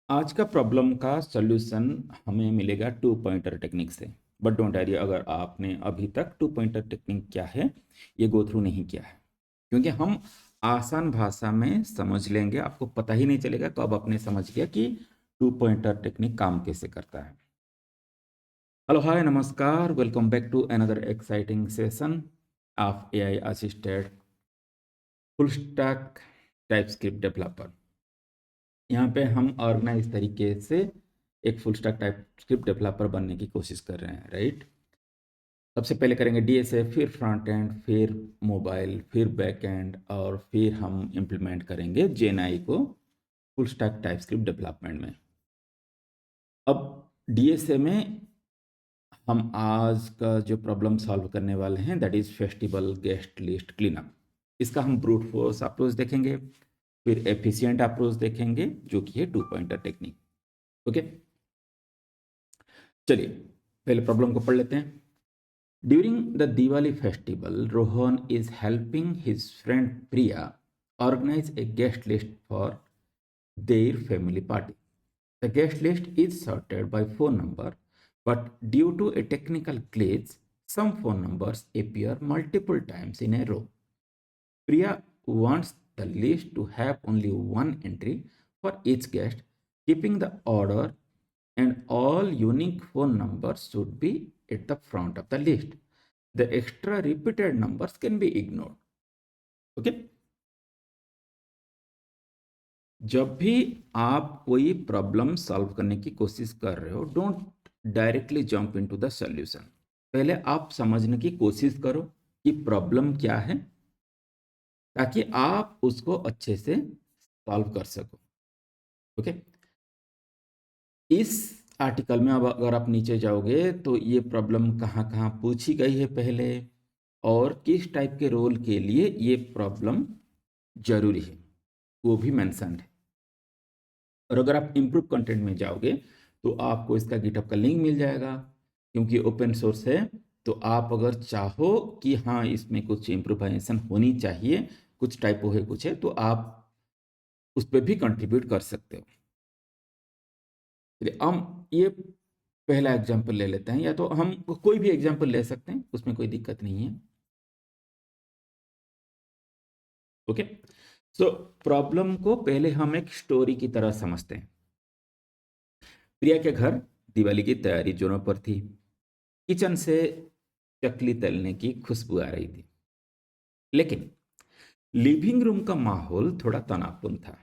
आज का प्रॉब्लम का सॉल्यूशन हमें मिलेगा टू पॉइंटर टेक्निक से। बट डोंट वरी, अगर आपने अभी तक टू पॉइंटर टेक्निक क्या है ये गो थ्रू नहीं किया है, क्योंकि हम आसान भाषा में समझ लेंगे, आपको पता ही नहीं चलेगा कब आपने समझ गया कि टू पॉइंटर टेक्निक काम कैसे करता है। हेलो, हाय, नमस्कार, welcome back to another exciting session of AI assisted full stack TypeScript developer. यहाँ पे हम ऑर्गेनाइज तरीके से एक full stack TypeScript developer बनने की कोशिश कर रहे हैं, राइट। सबसे पहले करेंगे डीएसए, फिर फ्रंट एंड, फिर मोबाइल, फिर बैक एंड, और फिर हम इम्प्लीमेंट करेंगे जेएनआई को full stack type script development में। अब डीएसए में हम आज का जो प्रॉब्लम सॉल्व करने वाले हैं that is festival guest list cleanup. इसका हम ब्रूट फोर्स अप्रोच देखेंगे, फिर एफिशिएंट अप्रोच देखेंगे जो कि है टू पॉइंटर टेक्निक। ओके, चलिए पहले प्रॉब्लम को पढ़ लेते हैं। During the Diwali festival, Rohan is helping his friend Priya organize a guest list for their family party. The guest list is sorted by phone number, but due to a technical glitch, some phone numbers appear multiple times in a row. Priya wants the list to have only one entry for each guest, keeping the order, and all unique phone numbers should be at the front of the list. The extra repeated numbers can be ignored. Okay? जब भी आप कोई problem solve करने की कोशिश कर रहे हो, don't directly jump into the solution. पहले आप समझने की कोशिश करो कि प्रॉब्लम क्या है, ताकि आप उसको अच्छे से सॉल्व कर सको। ओके, इस आर्टिकल में अब अगर आप नीचे जाओगे तो ये प्रॉब्लम कहाँ कहाँ पूछी गई है पहले, और किस टाइप के रोल के लिए ये प्रॉब्लम जरूरी है वो भी मेंशन है। और अगर आप इम्प्रूव कंटेंट में जाओगे तो आपको इसका गिटहब का लिंक मिल जाएगा, क्योंकि ओपन सोर्स है। तो आप अगर चाहो कि हाँ इसमें कुछ इम्प्रूवाइजेशन होनी चाहिए, कुछ टाइपो है, कुछ है, तो आप उस पर भी कंट्रीब्यूट कर सकते हो। चलिए हम ये पहला एग्जाम्पल ले लेते हैं, या तो हम कोई भी एग्जाम्पल ले सकते हैं, उसमें कोई दिक्कत नहीं है। ओके, सो प्रॉब्लम को पहले हम एक स्टोरी की तरह समझते हैं। प्रिया के घर दिवाली की तैयारी जोरों पर थी। किचन से चकली तलने की खुशबू आ रही थी, लेकिन लिविंग रूम का माहौल थोड़ा तनावपूर्ण था।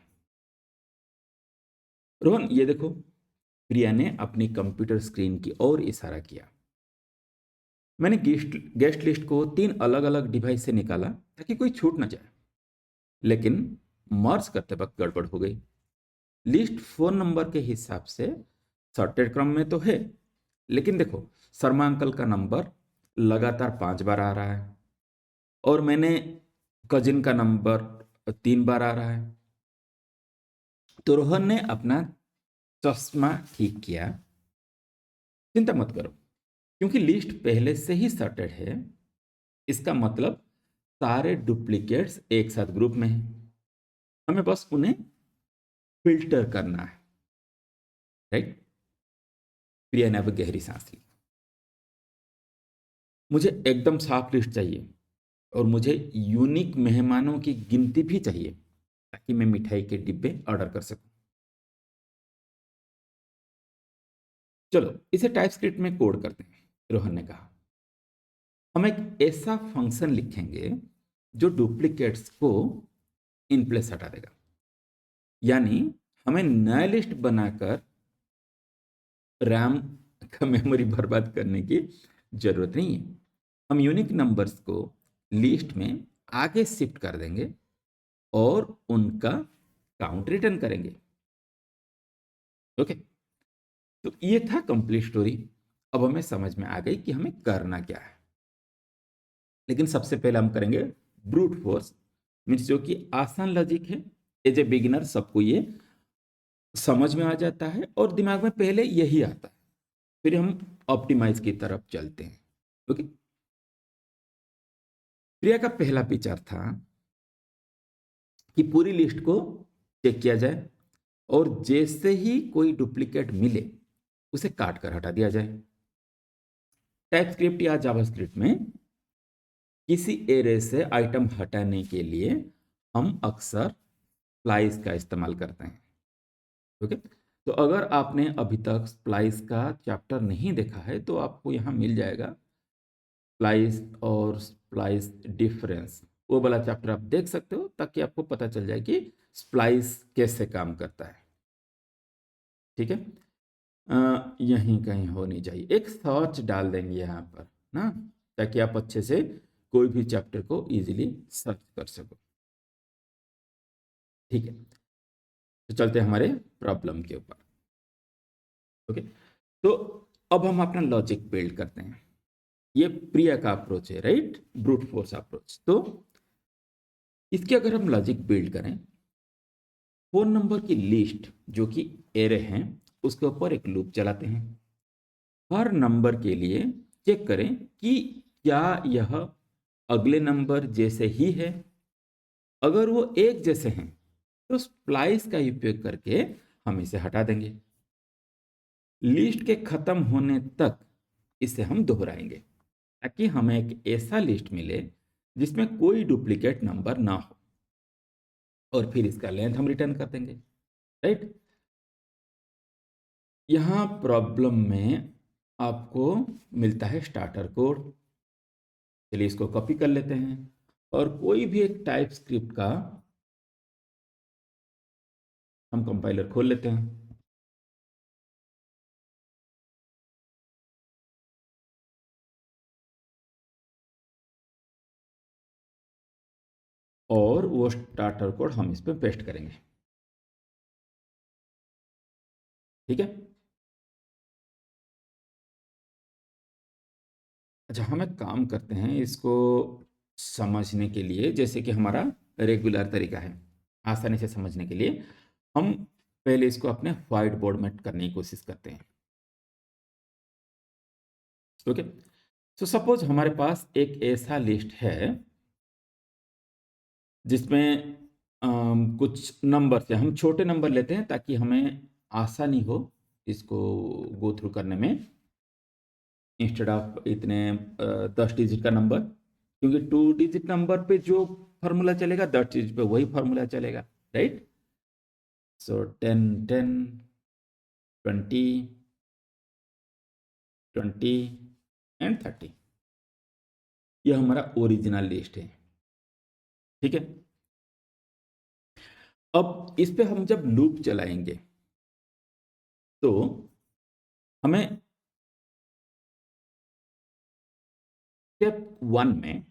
रोहन, ये देखो, प्रिया ने अपनी कंप्यूटर स्क्रीन की ओर इशारा किया। मैंने गेस्ट लिस्ट को 3 अलग अलग डिवाइस से निकाला ताकि कोई छूट ना जाए, लेकिन मर्ज करते वक्त गड़बड़ हो गई। लिस्ट फोन नंबर के हिसाब से सॉर्टेड क्रम में तो है, लेकिन देखो, शर्मा अंकल का नंबर लगातार 5 बार आ रहा है, और मैंने कजिन का नंबर 3 बार आ रहा है। तो रोहन ने अपना चश्मा ठीक किया। चिंता मत करो, क्योंकि लिस्ट पहले से ही सॉर्टेड है। इसका मतलब सारे डुप्लीकेट्स एक साथ ग्रुप में हैं, हमें बस उन्हें फिल्टर करना है, राइट। प्रिया ने अब गहरी सांस ली। मुझे एकदम साफ लिस्ट चाहिए, और मुझे यूनिक मेहमानों की गिनती भी चाहिए, ताकि मैं मिठाई के डिब्बे ऑर्डर कर सकूं। चलो इसे टाइपस्क्रिप्ट में कोड करते हैं, रोहन ने कहा। हम एक ऐसा फंक्शन लिखेंगे जो डुप्लीकेट्स को इन प्लेस हटा देगा, यानी हमें नया लिस्ट बनाकर रैम का मेमोरी बर्बाद करने की जरूरत नहीं है। हम यूनिक नंबर्स को लिस्ट में आगे शिफ्ट कर देंगे और उनका काउंट रिटर्न करेंगे। ओके, तो ये था कंप्लीट स्टोरी। अब हमें समझ में आ गई कि हमें करना क्या है, लेकिन सबसे पहले हम करेंगे ब्रूट फोर्स, मीन्स जो कि आसान लॉजिक है। एज ए बिगिनर सबको ये समझ में आ जाता है और दिमाग में पहले यही आता है, फिर हम ऑप्टिमाइज की तरफ चलते हैं। ओके, प्रिया का पहला विचार था कि पूरी लिस्ट को चेक किया जाए, और जैसे ही कोई डुप्लीकेट मिले उसे काट कर हटा दिया जाए। टाइपस्क्रिप्ट या जावास्क्रिप्ट में किसी एरे से आइटम हटाने के लिए हम अक्सर स्प्लाइस का इस्तेमाल करते हैं। ओके, तो अगर आपने अभी तक स्प्लाइस का चैप्टर नहीं देखा है तो आपको यहाँ मिल जाएगा स्प्लाइस और स्प्लाइस डिफरेंस, वो वाला चैप्टर आप देख सकते हो ताकि आपको पता चल जाए कि स्प्लाइस कैसे काम करता है। ठीक है, यहीं कहीं होनी चाहिए, एक सर्च डाल देंगे यहाँ पर ना, ताकि आप अच्छे से कोई भी चैप्टर को इजीली सर्च कर सको। ठीक है, तो चलते हैं हमारे प्रॉब्लम के ऊपर। ओके, तो अब हम अपना लॉजिक बिल्ड करते हैं। ये प्रिया का अप्रोच है, राइट, ब्रूट फोर्स अप्रोच। तो इसके अगर हम लॉजिक बिल्ड करें, फोन नंबर की लिस्ट जो कि एरे हैं उसके ऊपर एक लूप चलाते हैं। हर नंबर के लिए चेक करें कि क्या यह अगले नंबर जैसे ही है। अगर वो एक जैसे हैं तो स्प्लाइस का उपयोग करके हम इसे हटा देंगे। लिस्ट के खत्म होने तक इसे हम दोहराएंगे ताकि हमें एक ऐसा लिस्ट मिले जिसमें कोई डुप्लीकेट नंबर ना हो, और फिर इसका लेंथ हम रिटर्न कर देंगे, राइट। यहाँ प्रॉब्लम में आपको मिलता है स्टार्टर कोड। चलिए इसको कॉपी कर लेते हैं और कोई भी एक टाइप स्क्रिप्ट का हम कंपाइलर खोल लेते हैं। और वो स्टार्टर कोड हम इस पर पेस्ट करेंगे। ठीक है, अच्छा हम एक काम करते हैं, इसको समझने के लिए जैसे कि हमारा रेगुलर तरीका है आसानी से समझने के लिए, हम पहले इसको अपने व्हाइट बोर्ड में करने की कोशिश करते हैं। ओके, तो सपोज हमारे पास एक ऐसा लिस्ट है जिसमें कुछ नंबर से हम छोटे नंबर लेते हैं ताकि हमें आसानी हो इसको गो थ्रू करने में, इंस्टेड ऑफ इतने 10 डिजिट का नंबर, क्योंकि 2 डिजिट नंबर पे जो फार्मूला चलेगा 10 डिजिट पे वही फार्मूला चलेगा, राइट। सो 10 10 20 20 एंड 30, यह हमारा ओरिजिनल लिस्ट है। ठीक है, अब इस पे हम जब लूप चलाएंगे तो हमें स्टेप 1 में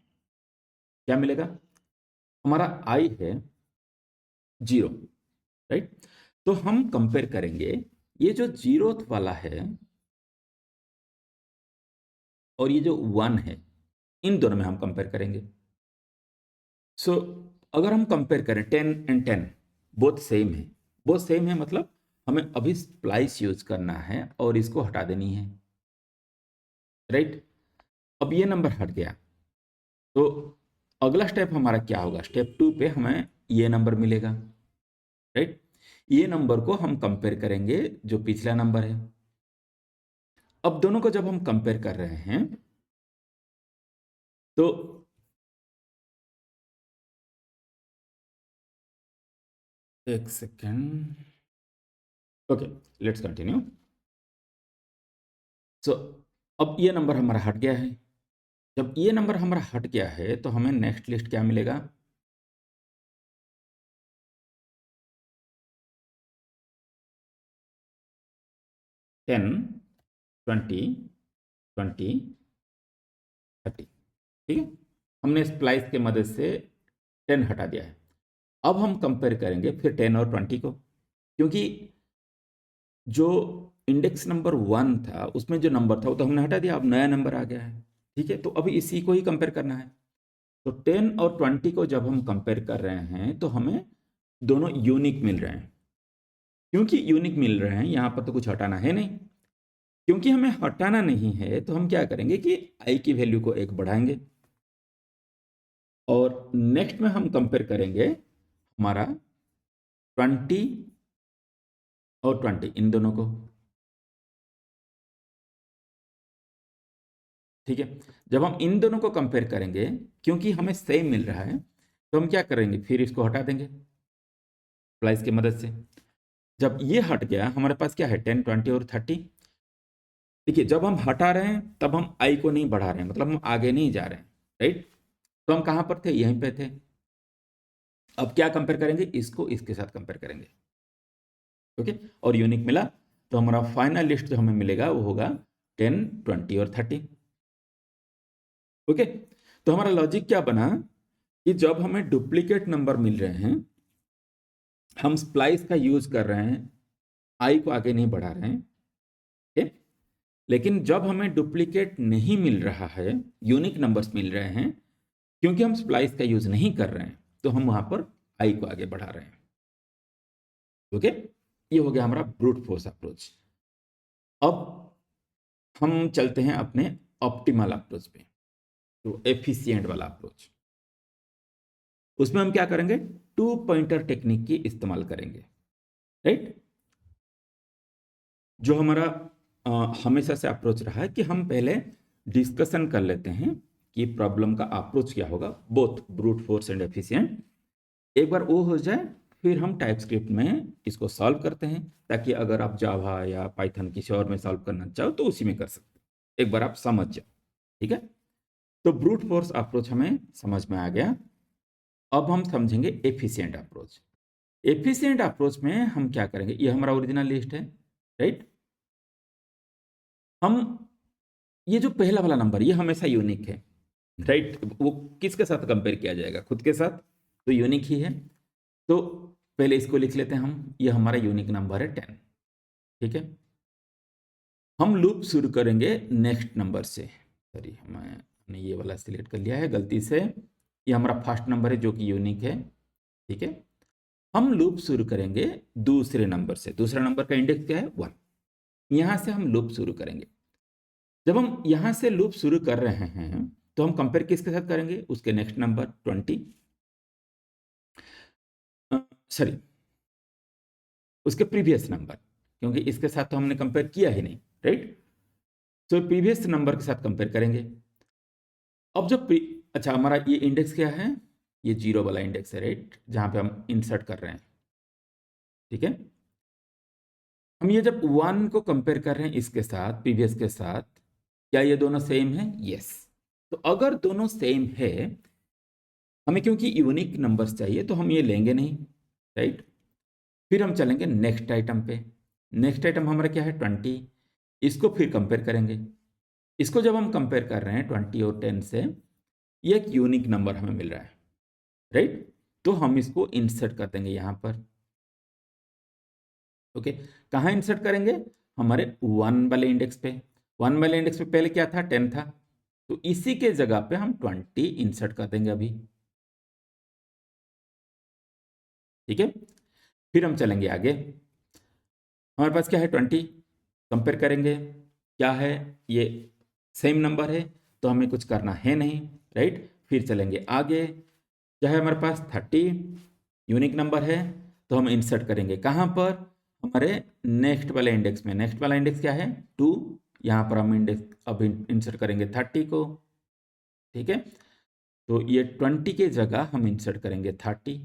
क्या मिलेगा, हमारा आई है 0, राइट। तो हम कंपेयर करेंगे ये जो 0th वाला है और ये जो 1 है, इन दोनों में हम कंपेयर करेंगे। सो अगर हम कंपेयर करें 10 एंड 10 बोथ सेम है, बोथ सेम है मतलब हमें अभी स्प्लाइस यूज करना है और इसको हटा देनी है, राइट। अब ये नंबर हट गया तो अगला स्टेप हमारा क्या होगा, स्टेप 2 पे हमें ये नंबर मिलेगा, राइट। ये नंबर को हम कंपेयर करेंगे जो पिछला नंबर है। अब दोनों को जब हम कंपेयर कर रहे हैं तो एक सेकेंड, ओके लेट्स कंटिन्यू। सो अब ये नंबर हमारा हट गया है। जब ये नंबर हमारा हट गया है तो हमें नेक्स्ट लिस्ट क्या मिलेगा, 10 20 20 30। ठीक है, हमने स्प्लाइस के मदद से 10 हटा दिया है। अब हम कंपेयर करेंगे फिर 10 और 20 को, क्योंकि जो इंडेक्स नंबर 1 था उसमें जो नंबर था वो तो हमने हटा दिया, अब नया नंबर आ गया है। ठीक है, तो अभी इसी को ही कंपेयर करना है। तो 10 और 20 को जब हम कंपेयर कर रहे हैं तो हमें दोनों यूनिक मिल रहे हैं। क्योंकि यूनिक मिल रहे हैं यहाँ पर तो कुछ हटाना है नहीं, क्योंकि हमें हटाना नहीं है तो हम क्या करेंगे कि आई की वैल्यू को 1 बढ़ाएंगे और नेक्स्ट में हम कंपेयर करेंगे हमारा 20 और 20 इन दोनों को, ठीक है। जब हम इन दोनों को कंपेयर करेंगे, क्योंकि हमें सेम मिल रहा है, तो हम क्या करेंगे, फिर इसको हटा देंगे प्लस की मदद से। जब ये हट गया, हमारे पास क्या है 10, 20 और 30। देखिए, जब हम हटा रहे हैं तब हम आई को नहीं बढ़ा रहे हैं, मतलब हम आगे नहीं जा रहे हैं, राइट। तो हम कहाँ पर थे, यहीं पे थे। अब क्या कंपेयर करेंगे, इसको इसके साथ कंपेयर करेंगे, ओके। और यूनिक मिला, तो हमारा फाइनल लिस्ट जो हमें मिलेगा वो होगा 10, 20 और 30, ओके। तो हमारा लॉजिक क्या बना कि जब हमें डुप्लीकेट नंबर मिल रहे हैं, हम स्प्लाइस का यूज कर रहे हैं, आई को आगे नहीं बढ़ा रहे हैं, ठीक। लेकिन जब हमें डुप्लीकेट नहीं मिल रहा है, यूनिक नंबर्स मिल रहे हैं, क्योंकि हम स्प्लाइस का यूज नहीं कर रहे हैं, तो हम वहां पर आई को आगे बढ़ा रहे हैं, ओके। ये हो गया हमारा ब्रूट फोर्स अप्रोच। अब हम चलते हैं अपने ऑप्टिमल अप्रोच पे, तो एफिशिएंट वाला अप्रोच। उसमें हम क्या करेंगे, 2 पॉइंटर टेक्निक की इस्तेमाल करेंगे, राइट। जो हमारा हमेशा से अप्रोच रहा है कि हम पहले डिस्कशन कर लेते हैं कि प्रॉब्लम का अप्रोच क्या होगा, both brute force and efficient. एक बार वो हो जाए, फिर हम टाइपस्क्रिप्ट में इसको सॉल्व करते हैं, ताकि अगर आप जावा या पाइथन किसी और में सॉल्व करना चाहो तो उसी में कर सकते हैं, एक बार आप समझ जाओ, ठीक है। तो ब्रूट फोर्स अप्रोच हमें समझ में आ गया। अब हम समझेंगे एफिशिएंट अप्रोच। एफिशिएंट अप्रोच में हम क्या करेंगे, ये हमारा ओरिजिनल लिस्ट है, राइट। हम ये जो पहला वाला नंबर, ये हमेशा यूनिक है, राइट। वो किसके साथ कंपेयर किया जाएगा, खुद के साथ, तो यूनिक ही है। तो पहले इसको लिख लेते हैं हम, ये हमारा यूनिक नंबर है 10, ठीक है। हम लूप शुरू करेंगे नेक्स्ट नंबर से, सॉरी मैंने ये वाला सिलेक्ट कर लिया है गलती से। ये हमारा फर्स्ट नंबर है जो कि यूनिक है, ठीक है। हम लूप शुरू करेंगे दूसरे नंबर से, दूसरा नंबर का इंडेक्स क्या है 1, यहां से हम लूप शुरू करेंगे। जब हम यहां से लूप शुरू कर रहे हैं, तो हम कंपेयर किसके साथ करेंगे, उसके नेक्स्ट नंबर 20, सॉरी उसके प्रीवियस नंबर, क्योंकि इसके साथ तो हमने कंपेयर किया ही नहीं, राइट। तो प्रीवियस नंबर के साथ कंपेयर करेंगे। अब जब अच्छा, हमारा ये इंडेक्स क्या है, ये 0 वाला इंडेक्स है, राइट, जहां पे हम इंसर्ट कर रहे हैं, ठीक है। हम ये जब 1 को कंपेयर कर रहे हैं इसके साथ, प्रीवियस के साथ, क्या ये दोनों सेम है, यस। तो अगर दोनों सेम है, हमें क्योंकि यूनिक नंबर्स चाहिए तो हम ये लेंगे नहीं, राइट। फिर हम चलेंगे नेक्स्ट आइटम पे। नेक्स्ट आइटम हमारा क्या है 20, इसको फिर कंपेयर करेंगे। इसको जब हम कंपेयर कर रहे हैं 20 और 10 से, ये एक यूनिक नंबर हमें मिल रहा है, राइट। तो हम इसको इंसर्ट कर देंगे यहां पर, ओके। कहाँ इंसर्ट करेंगे, हमारे 1 वाले इंडेक्स पे। 1 वाले इंडेक्स पे पहले क्या था, 10 था, तो इसी के जगह पे हम 20 इंसर्ट कर देंगे अभी, ठीक है। फिर हम चलेंगे आगे, हमारे पास क्या है 20, कंपेयर करेंगे, क्या है, ये सेम नंबर है, तो हमें कुछ करना है नहीं, राइट। फिर चलेंगे आगे, क्या है हमारे पास 30, यूनिक नंबर है, तो हम इंसर्ट करेंगे कहाँ पर, हमारे नेक्स्ट वाले इंडेक्स में। नेक्स्ट वाला इंडेक्स क्या है 2, यहाँ पर हम इंडेक्स अब इंसर्ट करेंगे 30 को, ठीक है। तो ये 20 के जगह हम इंसर्ट करेंगे 30,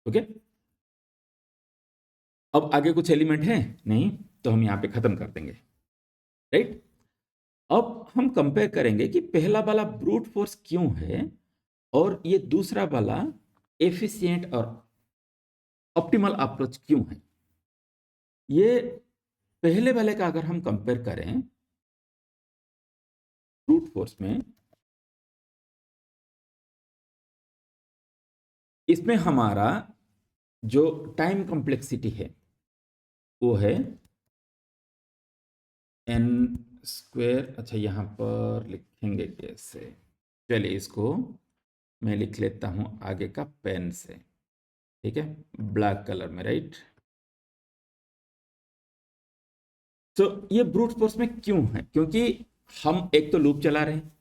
ओके। अब आगे कुछ एलिमेंट है नहीं, तो हम यहाँ पे खत्म कर देंगे, राइट। अब हम कंपेयर करेंगे कि पहला वाला ब्रूट फोर्स क्यों है और ये दूसरा वाला एफिशिएंट और ऑप्टिमल अप्रोच क्यों है। ये पहले वाले का अगर हम कंपेयर करें ब्रूट फोर्स में, इसमें हमारा जो टाइम कॉम्प्लेक्सिटी है वो है एन स्क्वेयर। अच्छा, यहाँ पर लिखेंगे कैसे, चलिए इसको मैं लिख लेता हूं आगे का पेन से, ठीक है, ब्लैक कलर में, राइट। तो ये ब्रूट फोर्स में क्यों है, क्योंकि हम एक तो लूप चला रहे हैं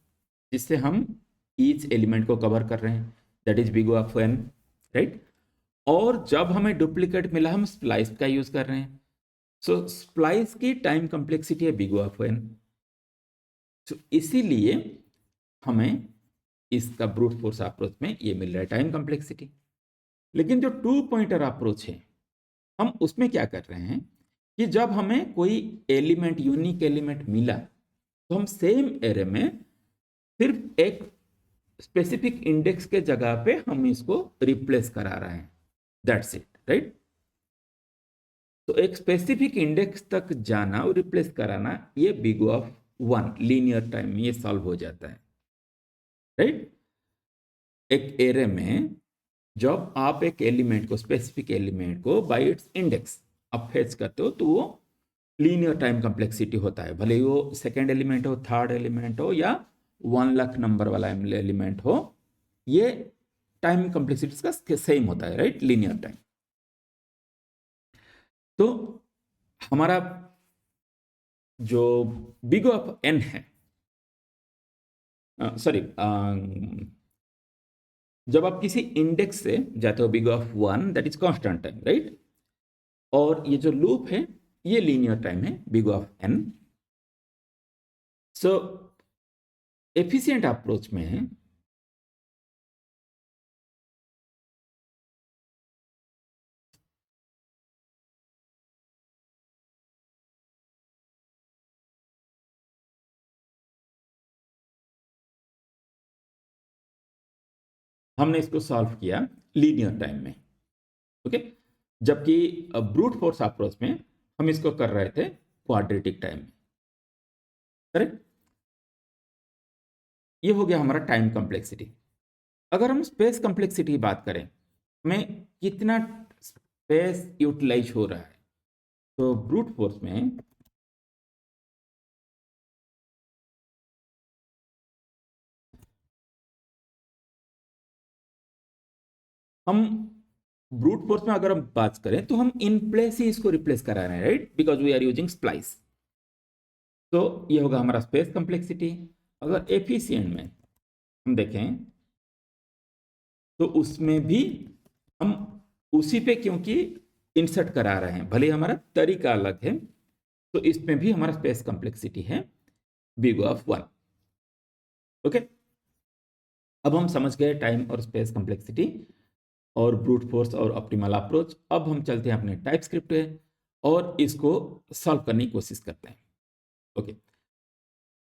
जिससे हम ईच एलिमेंट को कवर कर रहे हैं, that is big of N, right. और जब हमें डुप्लीकेट मिला हम स्प्लाइस का यूज कर रहे हैं। सो स्प्लाइस की टाइम कॉम्प्लेक्सिटी है बिग O ऑफ n। तो इसीलिए हमें इसका ब्रूट फोर्स अप्रोच में ये मिल रहा है टाइम कॉम्प्लेक्सिटी। लेकिन जो टू पॉइंटर अप्रोच है हम उसमें क्या कर रहे हैं कि जब हमें कोई एलिमेंट यूनिक एलिमेंट मिला तो हम सेम एरे में सिर्फ एक स्पेसिफिक इंडेक्स के जगह पे हम इसको रिप्लेस करा रहे हैं, दैट्स इट, राइट। तो एक स्पेसिफिक इंडेक्स तक जाना और रिप्लेस कराना, ये big O of 1 linear time में ये सॉल्व हो जाता है, राइट। एक एरे में जब आप एक एलिमेंट को, स्पेसिफिक एलिमेंट को बाय इट्स इंडेक्स आप फेच करते हो तो वो लीनियर टाइम कॉम्प्लेक्सिटी होता है, भले ही वो सेकेंड एलिमेंट हो, थर्ड एलिमेंट हो या 1 लाख नंबर वाला एलिमेंट हो, ये टाइम कॉम्प्लेक्सिटी का सेम होता है, राइट, लीनियर टाइम। तो हमारा जो बिग O ऑफ n है, सॉरी, जब आप किसी इंडेक्स से जाते हो big O of 1 that is constant time, right, और ये जो लूप है ये लीनियर टाइम है big O of n। So efficient approach में हमने इसको सॉल्व किया लीनियर टाइम में, ओके। जबकि ब्रूट फोर्स अप्रोच में हम इसको कर रहे थे क्वाड्रेटिक टाइम में, करेक्ट। ये हो गया हमारा टाइम कॉम्प्लेक्सिटी। अगर हम स्पेस कॉम्प्लेक्सिटी की बात करें, हमें कितना स्पेस यूटिलाइज हो रहा है, तो ब्रूट फोर्स में हम ब्रूट फोर्स में अगर हम बात करें तो हम इन प्लेस ही इसको रिप्लेस करा रहे हैं, right, because we are using splice. तो ये होगा हमारा स्पेस कॉम्प्लेक्सिटी। अगर एफिशिएंट में हम देखें तो उसमें भी हम उसी पे क्योंकि इंसर्ट करा रहे हैं, भले हमारा तरीका अलग है, तो इसमें भी हमारा स्पेस कॉम्प्लेक्सिटी है बिग O ऑफ 1, ओके। अब हम समझ गए टाइम और स्पेस कॉम्प्लेक्सिटी और ब्रूट फोर्स और ऑप्टिमल अप्रोच। अब हम चलते हैं अपने टाइप स्क्रिप्ट पे और इसको सॉल्व करने की कोशिश करते हैं, ओके।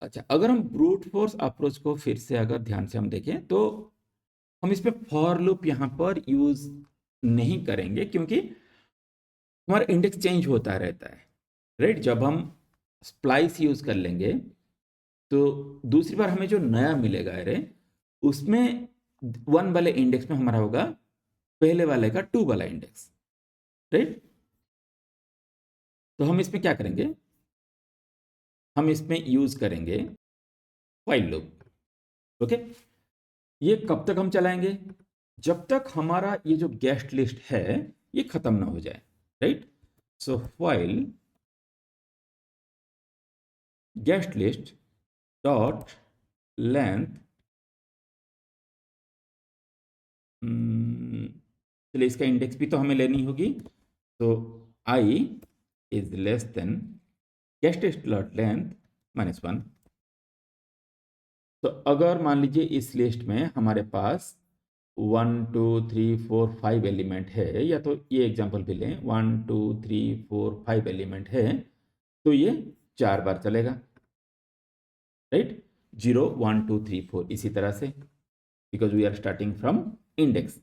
अच्छा, अगर हम ब्रूट फोर्स अप्रोच को फिर से अगर ध्यान से हम देखें तो हम इस पे फॉर लूप यहाँ पर यूज नहीं करेंगे क्योंकि हमारा इंडेक्स चेंज होता रहता है, राइट। जब हम स्प्लाइस यूज कर लेंगे तो दूसरी बार हमें जो नया मिलेगा एरे, उसमें 1 वाले इंडेक्स में हमारा होगा पहले वाले का 2 वाला इंडेक्स, राइट। तो हम इसमें क्या करेंगे, हम इसमें यूज करेंगे व्हाइल लूप, ओके। ये कब तक हम चलाएंगे, जब तक हमारा ये जो गेस्ट लिस्ट है ये खत्म ना हो जाए, right. So while guest list dot length, चलिए इसका इंडेक्स भी तो हमें लेनी होगी, तो I is less than guest list dot length -1। तो अगर मान लीजिए इस लिस्ट में हमारे पास 1 2 3 4 5 एलिमेंट है, या तो ये एग्जांपल भी लें 1 2 3 4 5 एलिमेंट है, तो ये 4 बार चलेगा, राइट, 0 1 2 3 4 इसी तरह से, because we are starting from index,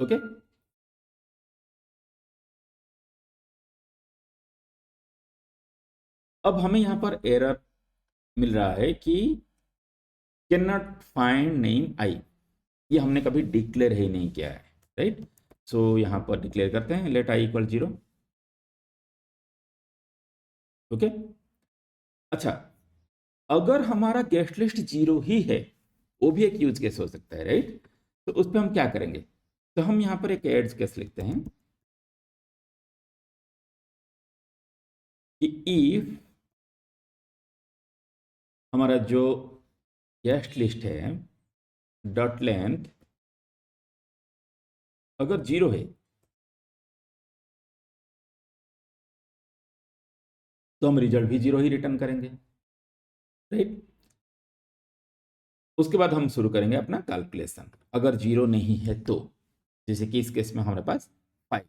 okay. अब हमें यहाँ पर एरर मिल रहा है कि cannot find name I, ये हमने कभी डिक्लेयर ही नहीं किया है, राइट। सो यहाँ पर डिक्लेयर करते हैं लेट आई इक्वल 0, ओके। अच्छा, अगर हमारा गेस्ट लिस्ट 0 ही है, वो भी एक यूज केस हो सकता है, राइट। तो उस पर हम क्या करेंगे, तो हम यहाँ पर एक एड्स केस लिखते हैं कि इफ हमारा जो गेस्ट लिस्ट है डॉट लेंथ अगर 0 है तो हम रिजल्ट भी 0 ही रिटर्न करेंगे, राइट। उसके बाद हम शुरू करेंगे अपना कैलकुलेशन। अगर 0 नहीं है तो, जैसे कि इस केस में हमारे पास 5,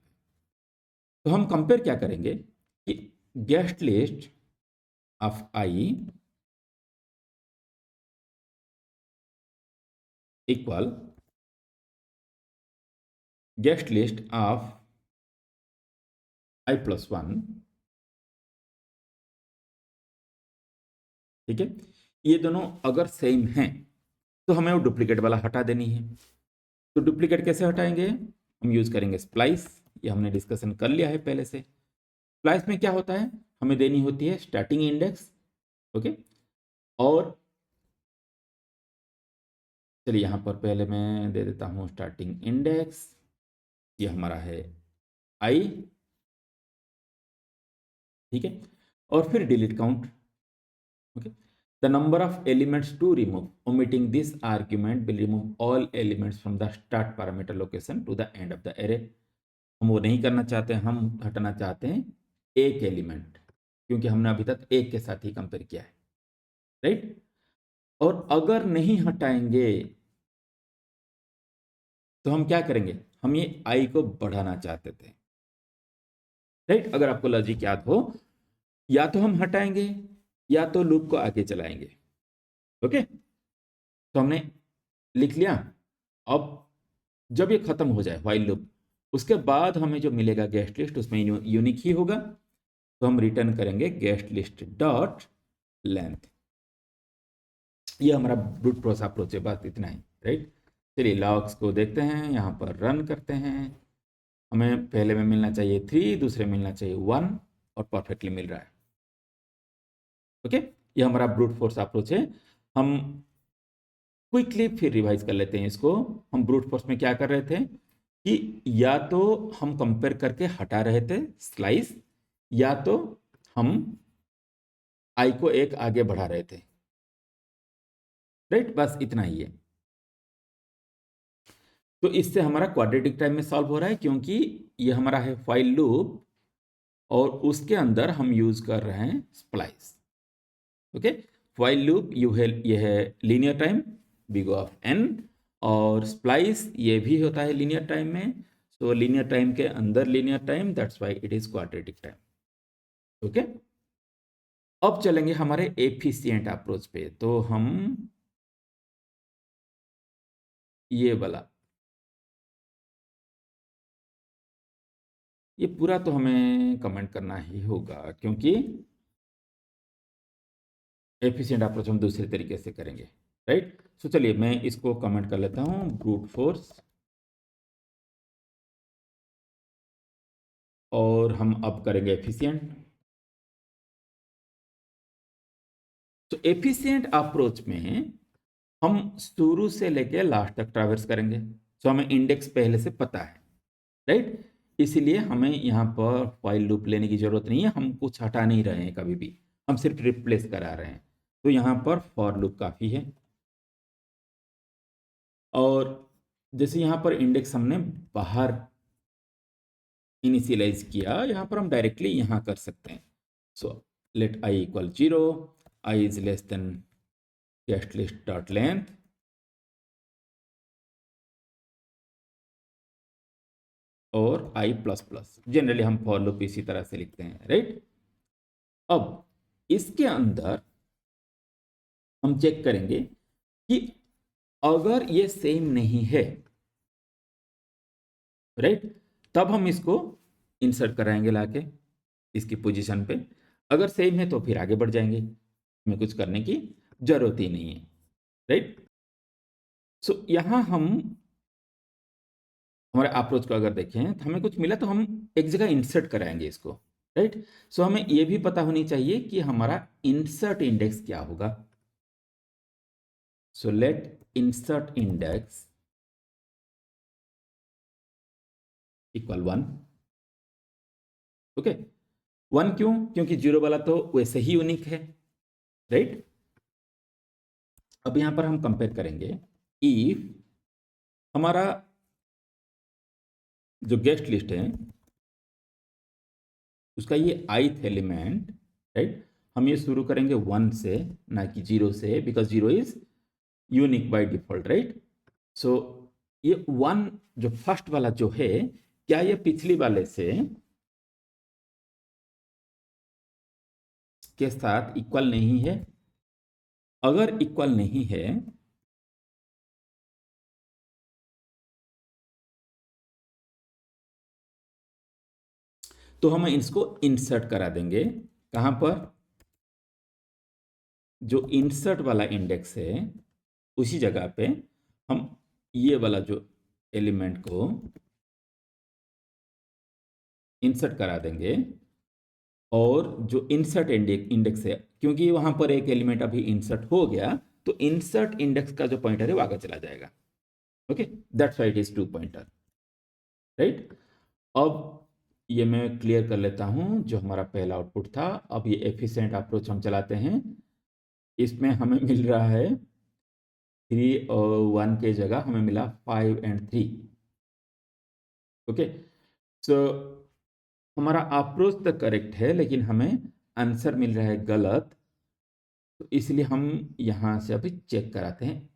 तो हम कंपेयर क्या करेंगे कि guest list of I equal guest list of i+1, ठीक है। ये दोनों अगर सेम हैं तो हमें वो डुप्लीकेट वाला हटा देनी है। तो डुप्लीकेट कैसे हटाएंगे, हम यूज करेंगे स्प्लाइस। ये हमने डिस्कशन कर लिया है पहले से। स्प्लाइस में क्या होता है, हमें देनी होती है स्टार्टिंग इंडेक्स, ओके। और चलिए यहाँ पर पहले मैं दे देता हूँ स्टार्टिंग इंडेक्स, ये हमारा है आई, ठीक है। और फिर delete count, okay. The number of elements to remove omitting this argument will remove all elements from the start parameter location to the end of the array। हम वो नहीं करना चाहते, हम हटाना चाहते हैं एक एलिमेंट, क्योंकि हमने अभी तक एक के साथ ही कंपेयर किया है, राइट। और अगर नहीं हटाएंगे तो हम क्या करेंगे, हम ये आई को बढ़ाना चाहते थे, राइट। अगर आपको लॉजिक याद हो, या तो हम हटाएंगे या तो लूप को आगे चलाएंगे, ओके। तो हमने लिख लिया। अब जब ये खत्म हो जाए व्हाइल लूप, उसके बाद हमें जो मिलेगा गेस्ट लिस्ट, उसमें यूनिक ही होगा। तो हम रिटर्न करेंगे गेस्ट लिस्ट डॉट लेंथ। ये हमारा ब्रूट फोर्स अप्रोच है, बस इतना ही, राइट। चलिए लॉग्स को देखते हैं, यहाँ पर रन करते हैं। हमें पहले में मिलना चाहिए 3, दूसरे में मिलना चाहिए 1, और परफेक्टली मिल रहा है, ओके। ये हमारा ब्रूट फोर्स अप्रोच है। हम क्विकली फिर रिवाइज कर लेते हैं इसको। हम ब्रूट फोर्स में क्या कर रहे थे कि या तो हम कंपेयर करके हटा रहे थे स्लाइस, या तो हम आई को एक आगे बढ़ा रहे थे, राइट। बस इतना ही है। तो इससे हमारा क्वाड्रेटिक टाइम में सॉल्व हो रहा है, क्योंकि ये हमारा है व्हाइल लूप और उसके अंदर हम यूज कर रहे हैं स्प्लाइस, ओके। व्हाइल लूप ये है linear time big of N, और स्प्लाइस ये भी होता है लीनियर टाइम में। सो लीनियर टाइम के अंदर linear time, that's why it is quadratic time, okay. अब चलेंगे हमारे एफिशिएंट अप्रोच पे। तो हम ये वाला, ये पूरा तो हमें कमेंट करना ही होगा, क्योंकि एफिशिएंट अप्रोच हम दूसरे तरीके से करेंगे, राइट। सो चलिए मैं इसको कमेंट कर लेता हूँ, ब्रूट फोर्स, और हम अब करेंगे एफिशिएंट। तो एफिशिएंट अप्रोच में हम शुरू से लेके लास्ट तक ट्रैवर्स करेंगे। सो हमें इंडेक्स पहले से पता है, राइट। इसलिए हमें यहाँ पर फाइल लूप लेने की जरूरत नहीं है, हम कुछ हटा नहीं रहे हैं कभी भी, हम सिर्फ रिप्लेस करा रहे हैं। तो यहाँ पर फॉर लूप काफ़ी है। और जैसे यहाँ पर इंडेक्स हमने बाहर इनिशियलाइज किया, यहाँ पर हम डायरेक्टली यहाँ कर सकते हैं। So let I equal 0, I is less than guest list dot length, और आई प्लस प्लस। जनरली हम फॉर लूप इसी तरह से लिखते हैं, राइट। अब इसके अंदर हम चेक करेंगे कि अगर ये सेम नहीं है, राइट, तब हम इसको इंसर्ट कराएंगे लाके इसकी पोजीशन पे। अगर सेम है तो फिर आगे बढ़ जाएंगे, हमें कुछ करने की जरूरत ही नहीं है, राइट। सो यहां हम हमारे अप्रोच को अगर देखें तो हमें कुछ मिला, तो हम एक जगह इंसर्ट कराएंगे इसको, राइट। सो हमें यह भी पता होनी चाहिए कि हमारा इंसर्ट इंडेक्स क्या होगा। So let insert index equal 1, okay. 1 क्यों, क्योंकि 0 वाला तो वैसे ही यूनिक है, राइट। अब यहां पर हम कंपेयर करेंगे, इफ हमारा जो गेस्ट लिस्ट है उसका ये ith एलिमेंट, राइट, हम ये शुरू करेंगे 1 से, ना कि 0 से, because 0 is unique by default, right. So ये 1 जो फर्स्ट वाला जो है, क्या ये पिछली वाले से के साथ इक्वल नहीं है? अगर इक्वल नहीं है तो हम इसको इंसर्ट करा देंगे। कहां पर? जो इंसर्ट वाला इंडेक्स है उसी जगह पे हम ये वाला जो एलिमेंट को इंसर्ट करा देंगे। और जो इंसर्ट इंडेक्स है, क्योंकि वहां पर एक एलिमेंट अभी इंसर्ट हो गया, तो इंसर्ट इंडेक्स का जो पॉइंटर है वो आगे चला जाएगा। Okay, that's why it is 2 pointer, right. अब ये मैं क्लियर कर लेता हूं जो हमारा पहला आउटपुट था। अब ये एफिशिएंट अप्रोच हम चलाते हैं। इसमें हमें मिल रहा है 3 और 1 के जगह हमें मिला 5 and 3। ओके, सो हमारा अप्रोच तो करेक्ट है, लेकिन हमें आंसर मिल रहा है गलत। तो इसलिए हम यहाँ से अभी चेक कराते हैं,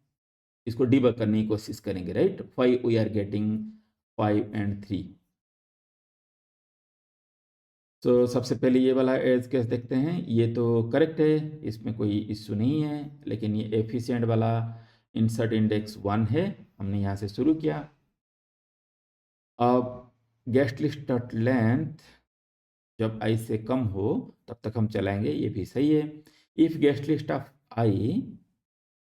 इसको डिबग करने की कोशिश करेंगे, right. 5 we are getting 5 and 3। तो सबसे पहले ये वाला एज केस देखते हैं। ये तो करेक्ट है, इसमें कोई इश्यू नहीं है। लेकिन ये एफिशिएंट वाला इंसर्ट इंडेक्स 1 है, हमने यहाँ से शुरू किया। अब गेस्ट लिस्ट डॉट लेंथ जब i से कम हो तब तक हम चलाएंगे, ये भी सही है। If guest list of i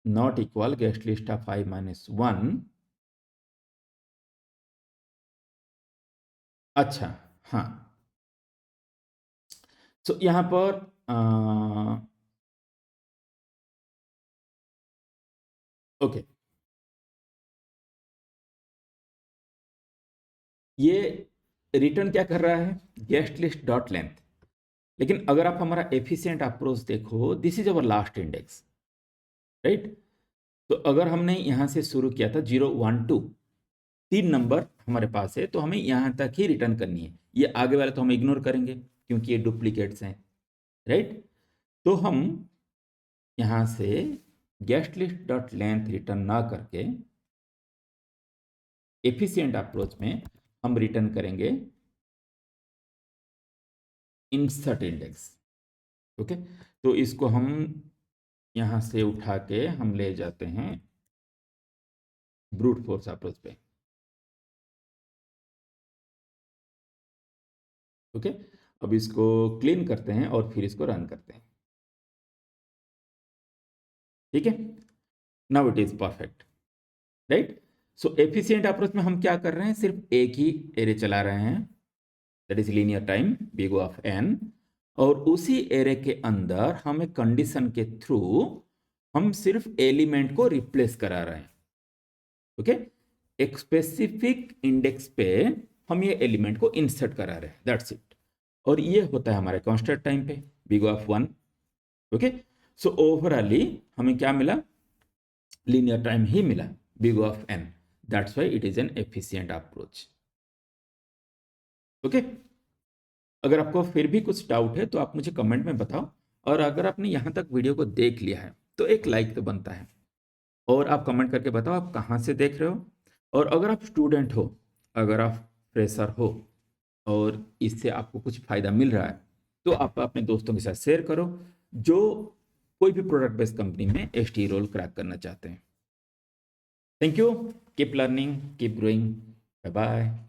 not equal guest list of i minus 1। अच्छा, हाँ, तो यहाँ पर ओके, ये रिटर्न क्या कर रहा है? Guest list dot length. लेकिन अगर आप हमारा एफिशिएंट अप्रोच देखो, this is our last index, right. तो अगर हमने यहाँ से शुरू किया था 0 1 2, 3 नंबर हमारे पास है, तो हमें यहाँ तक ही रिटर्न करनी है। ये आगे वाले तो हम इग्नोर करेंगे क्योंकि ये डुप्लीकेट्स हैं, राइट। तो हम यहाँ से guest list dot length return ना करके एफिशिएंट अप्रोच में हम रिटर्न करेंगे इंसर्ट इंडेक्स। ओके, तो इसको हम यहाँ से उठा के हम ले जाते हैं ब्रूट फोर्स अप्रोच पे। ओके, अब इसको क्लीन करते हैं और फिर इसको रन करते हैं। ठीक है, now it is perfect, right. So efficient approach में हम क्या कर रहे हैं? सिर्फ एक ही एरे चला रहे हैं, that is linear time big O of n। और उसी एरे के अंदर हम एक कंडीशन के थ्रू हम सिर्फ एलिमेंट को रिप्लेस करा रहे हैं। ओके, एक स्पेसिफिक इंडेक्स पे हम ये एलिमेंट को इंसर्ट करा रहे हैं, दैट्स इट। और ये होता है हमारे कांस्टेंट टाइम पे बिग O ऑफ 1। ओके, सो ओवरऑली हमें क्या मिला? लीनियर टाइम ही मिला big O of n। That's why it is an efficient approach. Okay, अगर आपको फिर भी कुछ डाउट है तो आप मुझे कमेंट में बताओ। और अगर आपने यहाँ तक वीडियो को देख लिया है तो एक लाइक तो बनता है। और आप कमेंट करके बताओ आप कहाँ से देख रहे हो। और अगर आप स्टूडेंट हो, अगर आप फ्रेशर हो और इससे आपको कुछ फ़ायदा मिल रहा है, तो आप अपने दोस्तों के साथ शेयर करो जो कोई भी प्रोडक्ट बेस्ड कंपनी में STE रोल क्रैक करना चाहते हैं। Thank you, keep learning, keep growing, bye bye.